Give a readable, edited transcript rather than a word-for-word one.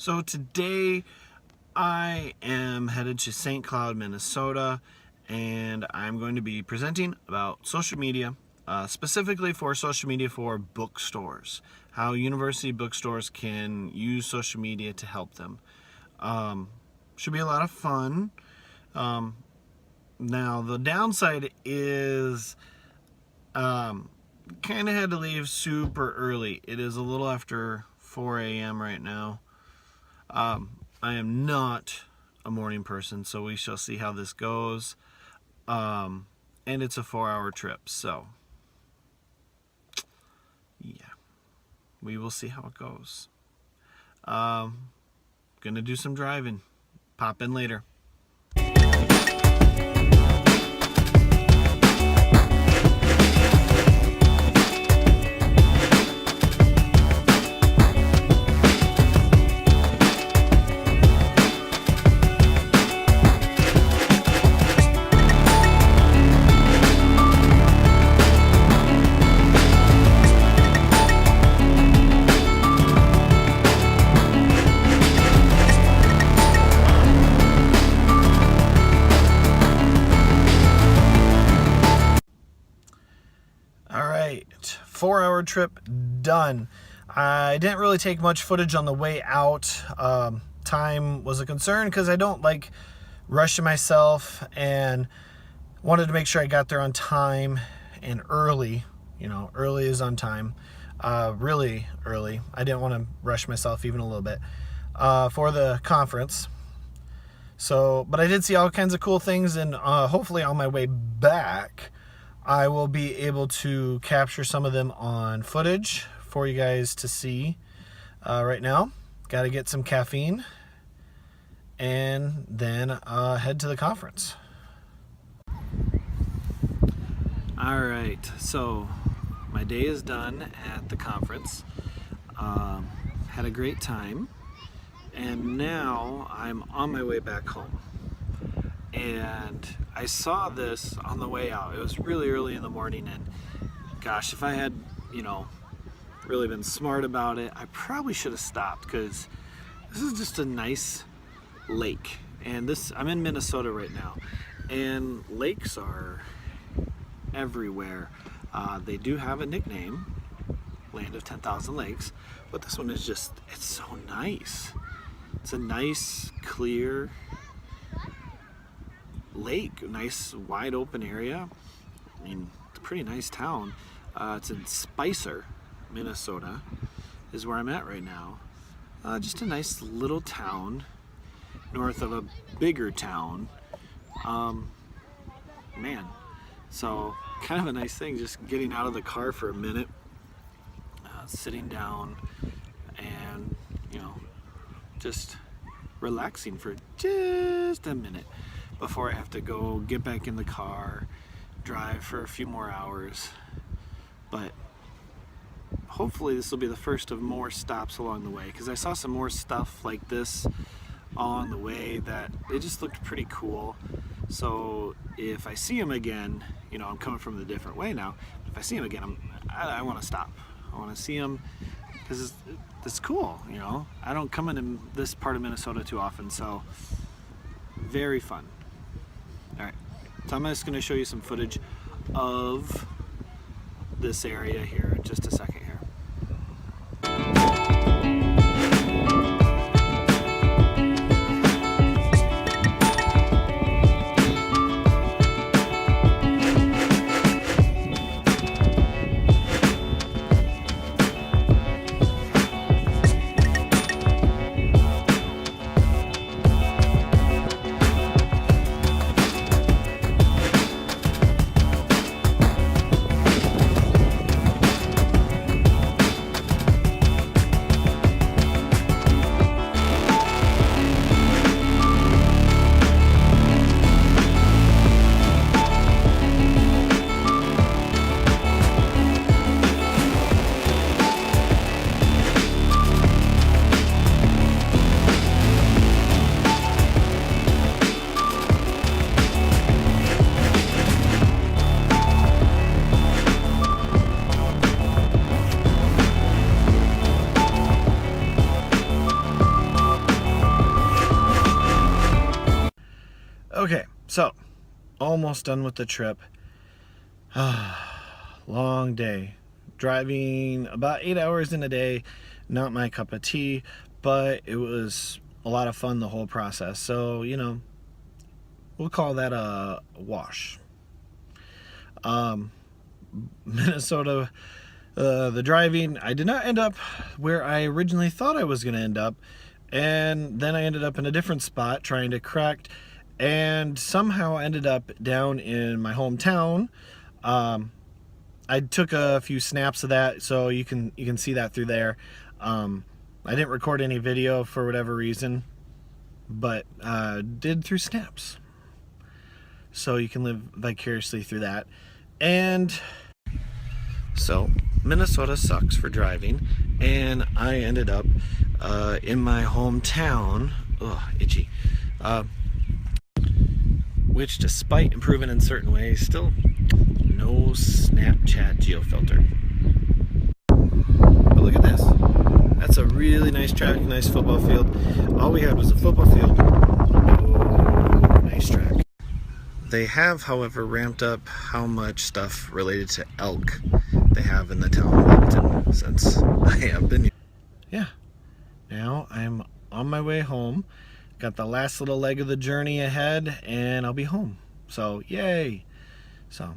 So today I am headed to St. Cloud, Minnesota, and I'm going to be presenting about social media, specifically for social media for bookstores, how university bookstores can use social media to help them. Should be a lot of fun. Now the downside is kind of had to leave super early. It is a little after 4 a.m. right now. I am not a morning person, so we shall see how this goes. And it's a 4-hour trip, so yeah, we will see how it goes. Gonna do some driving. Pop in later. All right, 4-hour trip done. I didn't really take much footage on the way out. Time was a concern because I don't like rushing myself, and wanted to make sure I got there on time and early. You know, early is on time. Really early. I didn't want to rush myself even a little bit for the conference. So, but I did see all kinds of cool things, and hopefully on my way back I will be able to capture some of them on footage for you guys to see. Right now, got to get some caffeine and then head to the conference. All right, so my day is done at the conference. Had a great time, and now I'm on my way back home. And I saw this on the way out. It was really early in the morning, and gosh, if I had, really been smart about it, I probably should have stopped, because this is just a nice lake. And I'm in Minnesota right now, and lakes are everywhere. They do have a nickname, Land of 10,000 Lakes, but this one is just, it's so nice. It's a nice, clear lake, nice wide open area. I mean, it's a pretty nice town. It's in Spicer, Minnesota is where I'm at right now. Just a nice little town north of a bigger town. Man, so kind of a nice thing, just getting out of the car for a minute, sitting down and just relaxing for just a minute before I have to go get back in the car, drive for a few more hours. But hopefully this will be the first of more stops along the way, because I saw some more stuff like this on the way that it just looked pretty cool. So if I see them again, I'm coming from the different way now. If I see them again, I want to stop. I want to see them because it's cool. I don't come into this part of Minnesota too often, so very fun. All right, so I'm just going to show you some footage of this area here in just a second here. Okay, so almost done with the trip. Long day. Driving about 8 hours in a day, not my cup of tea, but it was a lot of fun the whole process. So, you know, we'll call that a wash. Minnesota, the driving, I did not end up where I originally thought I was going to end up. And then I ended up in a different spot trying to correct, and somehow ended up down in my hometown. I took a few snaps of that, so you can see that through there. I didn't record any video for whatever reason, but did through snaps. So you can live vicariously through that. And so Minnesota sucks for driving, and I ended up in my hometown, itchy, which despite improving in certain ways, still no Snapchat geofilter. But look at this. That's a really nice track, nice football field. All we had was a football field. No nice track. They have, however, ramped up how much stuff related to elk they have in the town of Littleton since I have been here. Yeah. Now I'm on my way home. Got the last little leg of the journey ahead, and I'll be home. So, yay. So